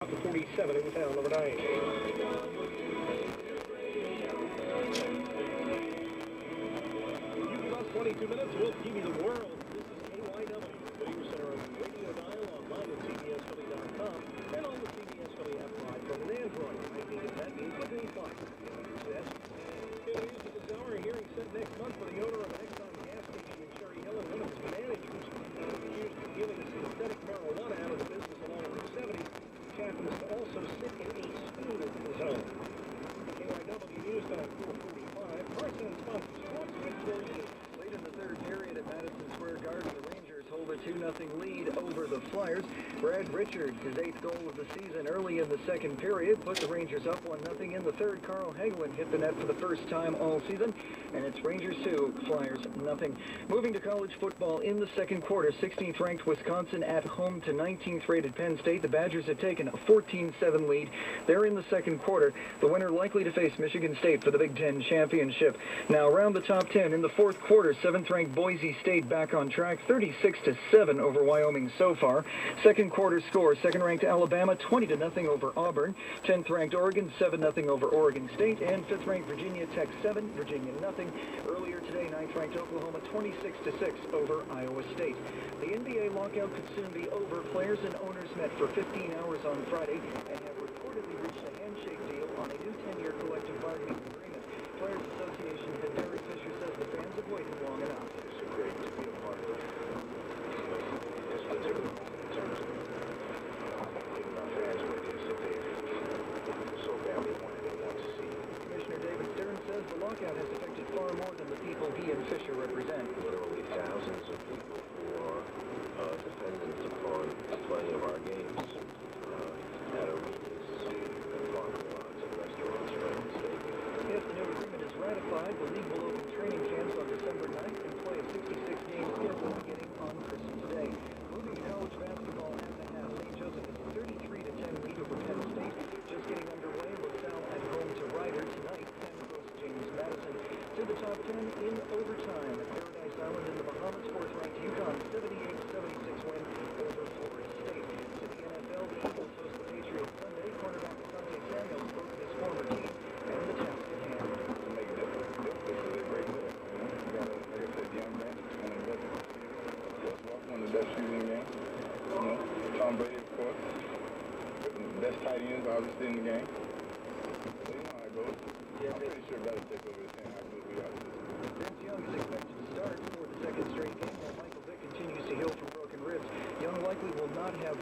Up to 47 in town, number 9. You give us 22 minutes, we'll give you the world. This is KYW, Video Center on Radio Dial, online at cbsphilly.com, and on the CBS Philly app live from an Android. I think that means the green flag. In the news at this hour, a hearing set next month for the owner of an Exxon gas station in Cherry Hill and one of his managers accused of dealing synthetic marijuana out of the business along Route 70. Happens to also sit in a school zone. KYW News Time 445. Carson sponsors sports with Late in the third period at Madison Square Garden, the Rangers hold a 2-0 lead over the Flyers. Brad Richard, his 8th goal of the season early in the second period, put the Rangers up 1-0 in the third. Carl Hagelin hit the net for the first time all season, and it's Rangers 2, Flyers nothing. Moving to college football in the second quarter, 16th ranked Wisconsin at home to 19th rated Penn State. The Badgers have taken a 14-7 lead. They're in the second quarter. The winner likely to face Michigan State for the Big Ten championship. Now around the top 10 in the fourth quarter, 7th ranked Boise State back on track, 36-7 over Wyoming so far. Second quarter score, 2nd ranked Alabama 20-0 over Auburn, 10th ranked Oregon 7-0 over Oregon State, and 5th ranked Virginia Tech 7, Virginia nothing. Earlier today, 9th ranked Oklahoma 26-6 over Iowa State. The NBA lockout could soon be over. Players and owners met for 15 hours on Friday and have reportedly reached a handshake deal on a new 10-year collective bargaining agreement. Players Association head Derek Fisher says the fans have waited long enough. It's great to be a part of it. It's legitimate in terms of giving our fans what it is that they so badly wanted and want to see. Commissioner David Stern says the lockout has affected far more than the people he and Fisher represent. Literally thousands of people who are dependent upon playing of our games at arenas and parking lots and restaurants around the state. If the new agreement is ratified, the league will open training camps on December 9th and play a 66-game schedule beginning on Christmas Day. Moving to college basketball at the half, St. Joseph is 33-10 lead over Penn State. Just getting underway, LaSalle at home to Ryder tonight. Penn hosts James Madison. To the top 10 in overtime. Paradise Island in the Bahamas, 4th ranked UConn 78-76 win over Florida State. To the NFL, the Eagles host the Patriots Sunday. Cornerback Asante Samuel spoke with his former team and the task at hand. To make a difference. This is a great look. You got, like I said, young man, and a veteran. Just walk one of the best shooting games. Tom Brady, of course. The best tight ends, obviously, in the game. So you know how it goes. I'm pretty sure that'll take over the thing. How good we are. Vince Young is expected to start for the second straight game while Michael Vick continues to heal from broken ribs. Young likely will not have